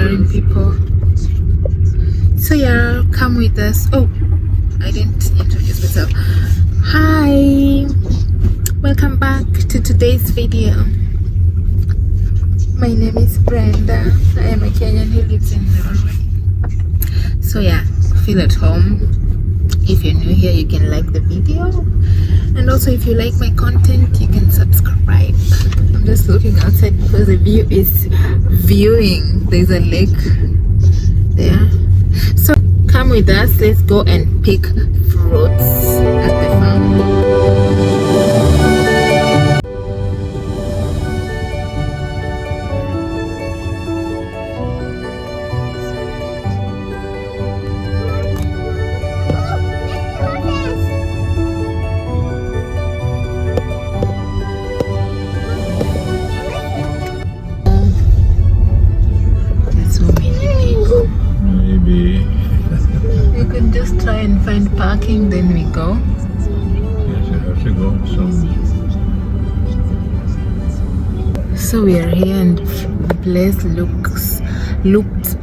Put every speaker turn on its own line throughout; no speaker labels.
hearing people. So yeah, come with us. Oh, I didn't introduce myself. Hi, welcome back to today's video. My name is Brenda. I am a Kenyan who lives in Norway. So yeah, feel at home. If you're new here, you can like the video, and also if you like my content, you can subscribe. I'm just looking outside because the view is viewing. There's a lake there. So come with us, let's go and pick fruits at the farm. You could just try and find parking, then we go.
Yes, I have to go.
So we are here and the place looked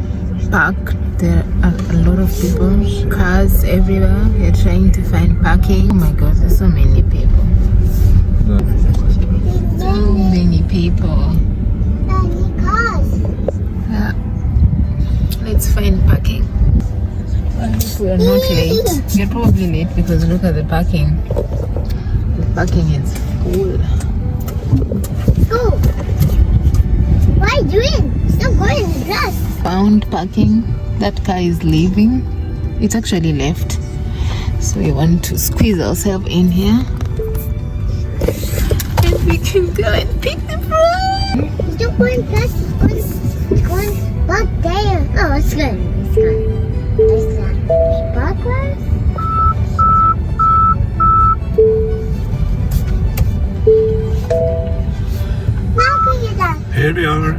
packed. There are a lot of people, cars everywhere. We are trying to find parking. Oh my god, there's so many people. So many people. Yeah. Let's find parking. I hope we are not late. We're probably late because look at the parking. The parking is full.
Go! What are you doing? Stop going in the grass.
Found parking. That car is leaving. It's actually left. So we want to squeeze ourselves in here. And we can go and pick the fruit.
Stop going past. It's going back there. Oh, it's good. It's good. It's good. Backwards? How can you do that?
Here we are.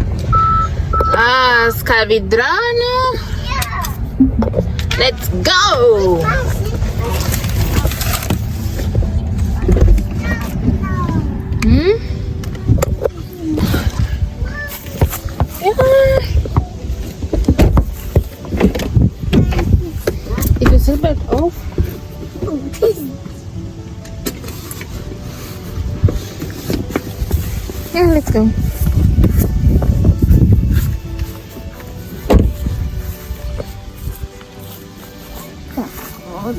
Ska vi dra nu?
Yeah.
Let's go! Hmm? Yeah. Is your seatbelt off? Yeah, let's go.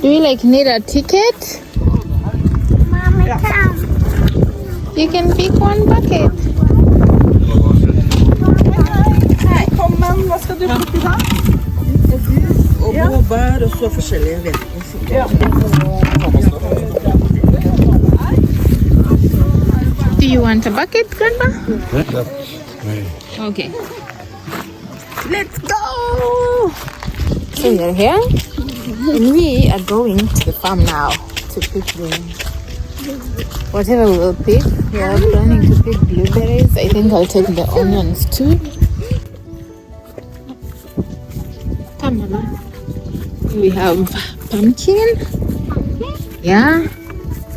Do you need a ticket?
Mommy, come.
You can pick one bucket.
Kom, men vad ska du plocka här? Och blåbär och så forskjellige veter. Ja.
Do you want a bucket, Grandma?
Yeah.
Okay. Let's go! So you're here? And we are going to the farm now to pick whatever we will pick. We are planning to pick blueberries. I think I'll take the onions too. Come, Mama. We have pumpkin. Yeah.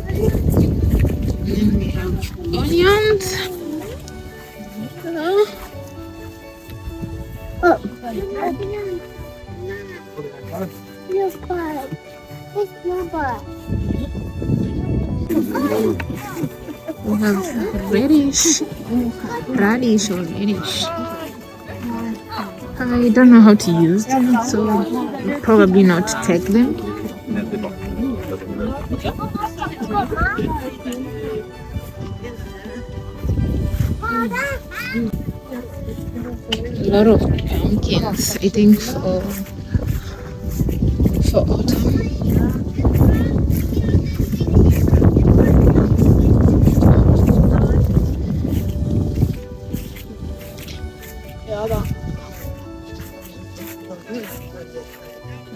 And then we have onions. Hello.
Oh. Your butt. It's your butt.
We have radish or radish. I don't know how to use them, so we'll probably not take them. A lot of pumpkins, I think, for autumn.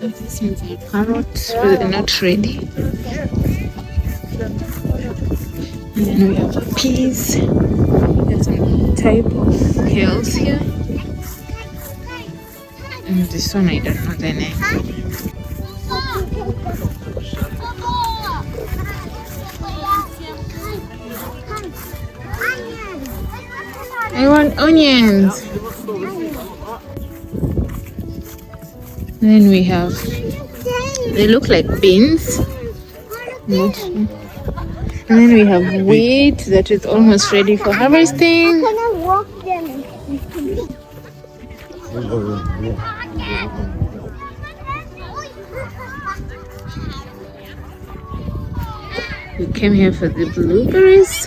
These ones are carrots, but they're not ready. And then we have peas. There's some type of kales here. And this one I don't know the name. I want onions. Then we have, they look like beans. Not sure. And then we have wheat that is almost ready for harvesting.
Can I walk them?
We came here for the blueberries.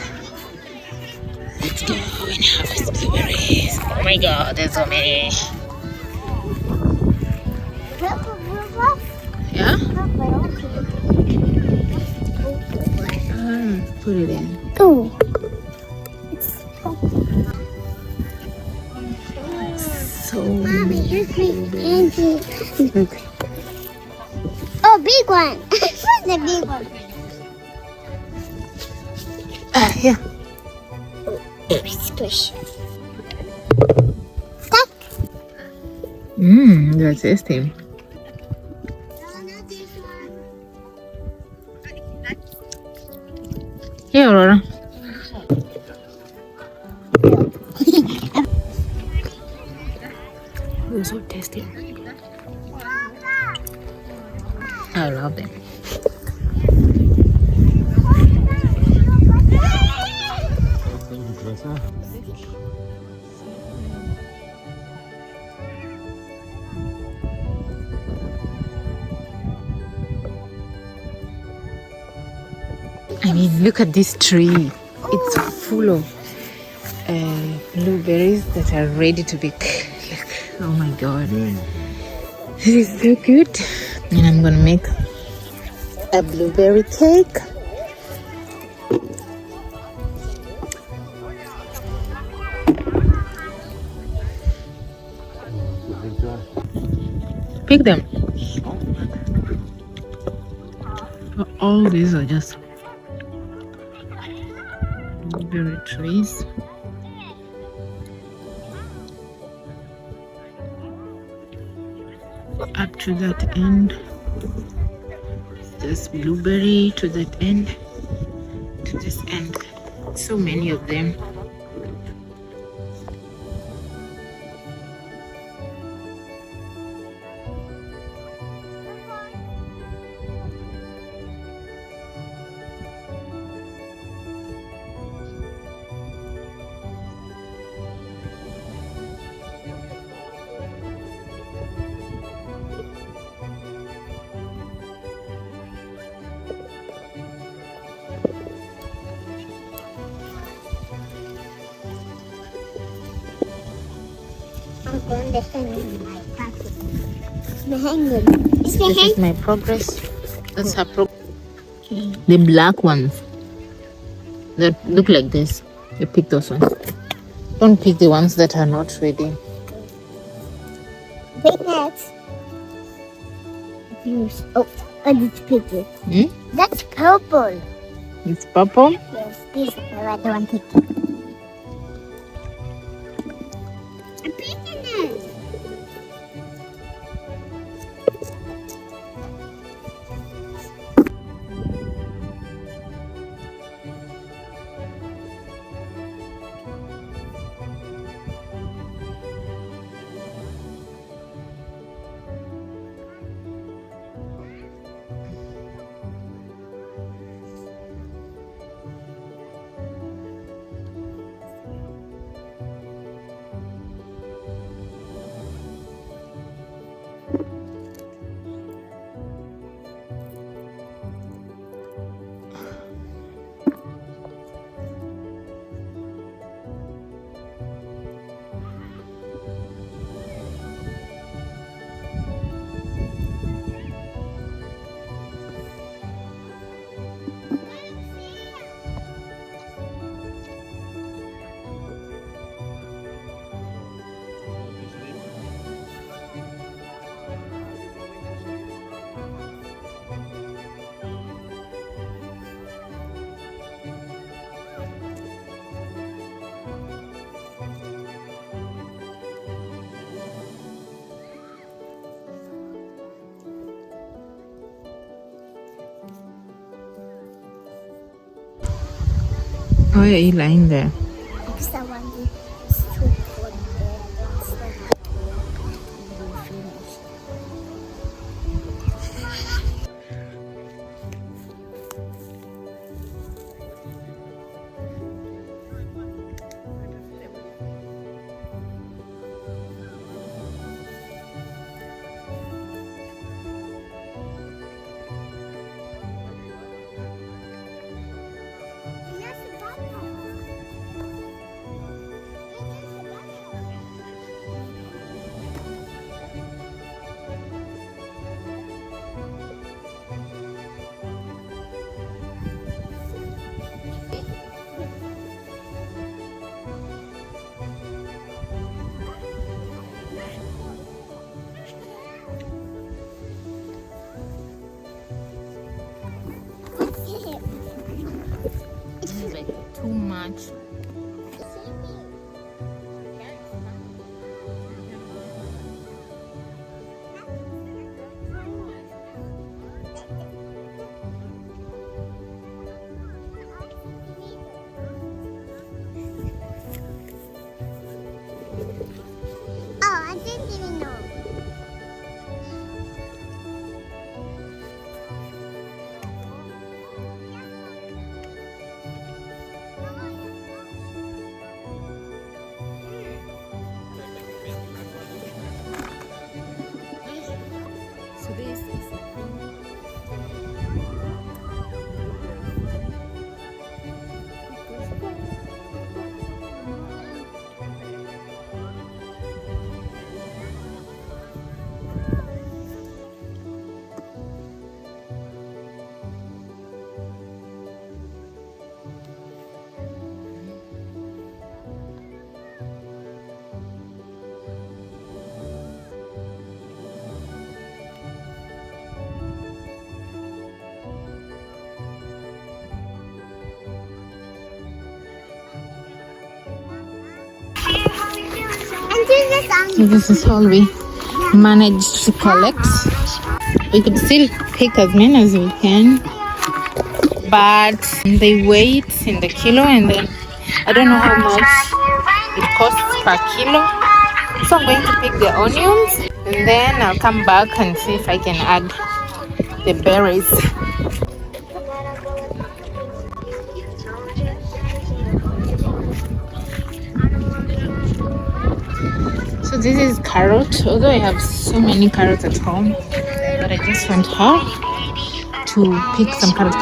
Let's go and harvest blueberries. Oh my god, there's so many. Yeah? Put it in.
Oh.
So
Mommy,
many
here's me.
blueberries. Look.
Oh, big one. Where's the big one?
Here.
Squish.
They're tasty. Here, Aurora. They're so tasty. I love them. I mean, look at this tree. It's full of blueberries that are ready to be look. Oh my god. This is so good. And I'm gonna make a blueberry cake. Pick them. All these are just blueberry trees. Up to that end, there's blueberry to that end, to this end. So many of them.
I'm going to hang my pocket. It's the hanging. It's the
This
hang.
is my progress. That's her progress. The black ones that look like this. You pick those ones. Don't pick the ones that are not ready.
Big nuts. Use. Oh, I need to pick it. That's purple.
It's purple.
Yes, this I don't want to pick it. I'm picking it.
Why are you lying there?
Because I want it to put
too much.
Oh, I didn't even know.
So this is
And
this is all we managed to collect. We could still pick as many as we can, but they weigh in the kilo, and then I don't know how much it costs per kilo. So I'm going to pick the onions, and then I'll come back and see if I can add the berries. So this is carrot, although I have so many carrots at home, but I just want her to pick some carrots.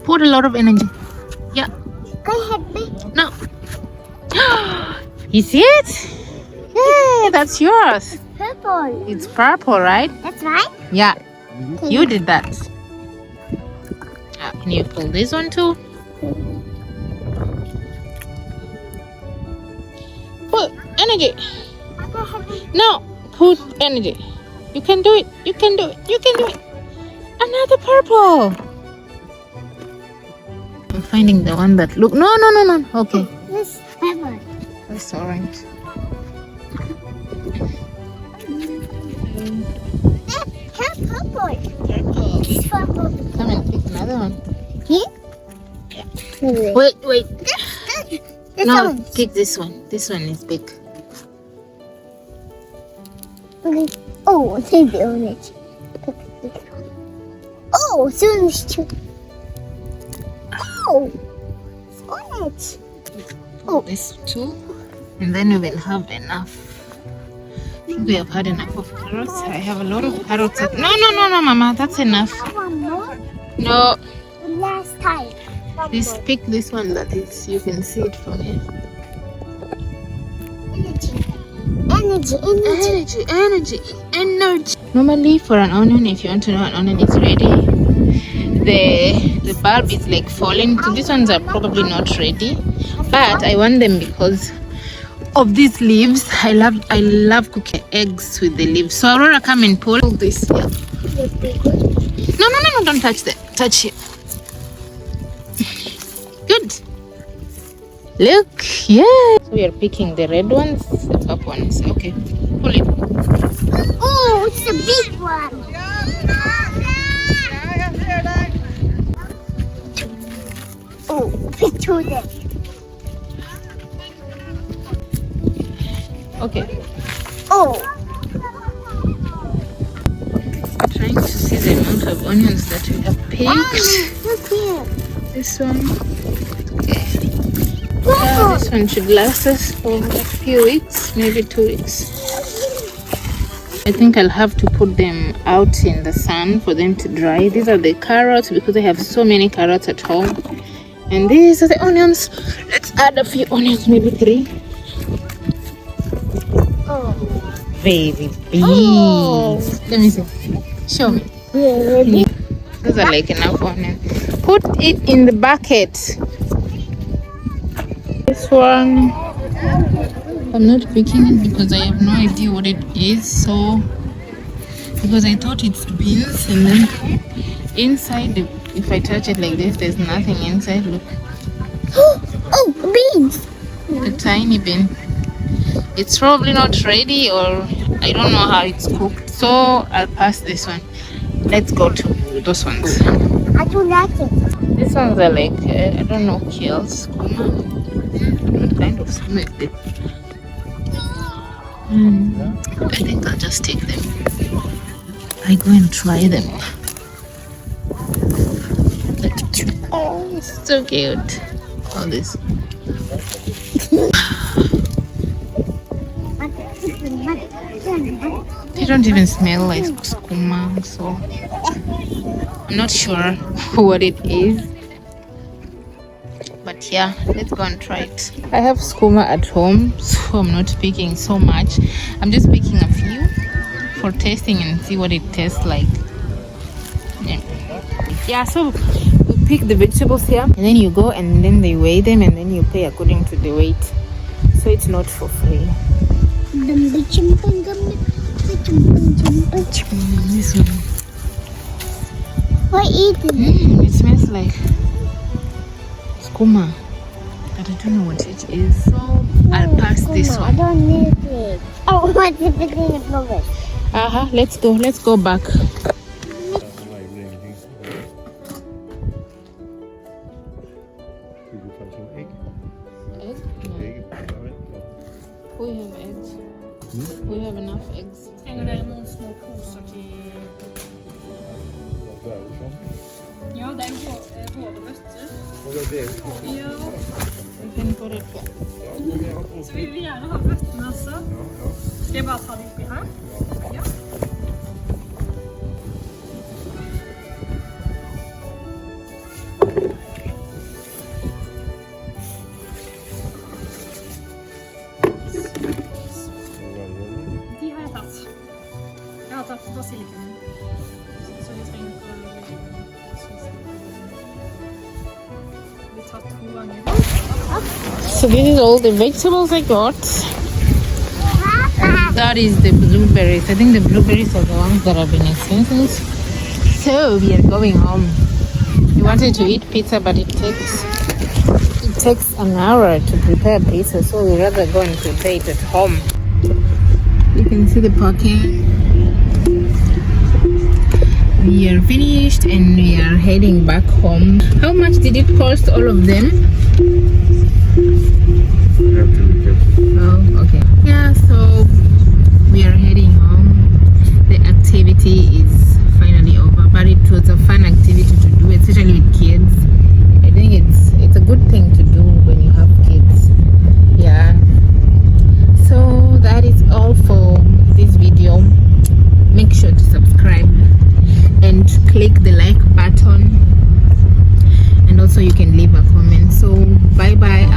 Put a lot of energy. Yeah.
go ahead, babe.
No. You see it? Yay, that's yours.
Purple.
It's purple, right?
That's right.
Yeah. You did that. Can you pull this one too? Put energy. No, put energy. You can do it. You can do it. You can do it. Another purple. I'm finding the one that look. No. Okay.
This purple.
That's orange.
Purple.
Purple.
It's purple.
Come and pick another one.
Here?
Yeah. Wait.
This
No,
one.
pick this one. This one is big.
Okay. Oh, take the orange. Oh, soon is two. Oh, it's orange.
Oh, this too. And then we will have enough. I think we have had enough of carrots. I have a lot of carrots. No, Mama. That's enough.
One more.
No.
The last time.
Please pick this one that is. You can see it from here. Energy. Normally, for an onion, if you want to know an onion is ready, the bulb is like falling. So these ones are probably not ready, but I want them because of these leaves. I love cooking eggs with the leaves. So Aurora, come and pull this. Yeah. No, don't touch that. Touch it. Good. Look, yeah. So we are picking the red ones, the purple ones. Okay, pull it.
Oh, it's a big one. Oh, pick two there.
Okay.
Oh.
Trying to see the amount of onions that we have picked.
Look here.
This one. Okay. This one should last us for a few weeks, maybe 2 weeks. I think I'll have to put them out in the sun for them to dry. These are the carrots because I have so many carrots at home. And these are the onions. Let's add a few onions, maybe 3.
Oh.
Very big.
Oh.
Let me see. Show me.
Yeah.
Those are like enough onions. Put it in the bucket. This one, I'm not picking it because I have no idea what it is. So, because I thought it's beans, and then inside, if I touch it like this, there's nothing inside. Look.
Oh, beans.
A tiny bean. It's probably not ready, or I don't know how it's cooked, so I'll pass this one. Let's go to those ones.
I don't like it.
These ones are like, I don't know, kale, skuma. What kind of skuma is it? I think I'll just take them. I go and try them. Oh, it's so cute. All this. They don't even smell like skuma, so I'm not sure what it is. But yeah, let's go and try it. I have skuma at home, so I'm not picking so much. I'm just picking a few for tasting and see what it tastes like. Yeah, so we pick the vegetables here, and then you go and then they weigh them, and then you pay according to the weight. So it's not for free. This one.
What is it?
It smells like skuma, but I don't know what it is. So I'll pass this
I
one.
don't need it. Oh, what's it in the flower?
Let's go back. We have eggs. We have enough eggs.
Hänger det någon små posar till... Ja, det är både rötter. Ja,
We can put it back.
så vill vi gärna ha rötterna så. Ska jag bara ta det uppe här? Ja. De har jag tagit. Jag har tagit basilikum. Så vi ska inte... Vi tar 2 gånger.
So this is all the vegetables I got. That is the blueberries. I think the blueberries are the ones that have been expensive. So we are going home. We wanted to eat pizza, but it takes an hour to prepare pizza, so we'd rather go and prepare it at home. You can see the parking. We are finished and we are heading back home. How much did it cost, all of them? Oh, okay. Yeah, so we are heading home. The activity is finally over, but it was a fun activity to do, especially with kids. I think it's a good thing to do when you have kids. Yeah. So that is all for this video. Make sure to subscribe and click the like button, and also you can leave a comment. So bye bye.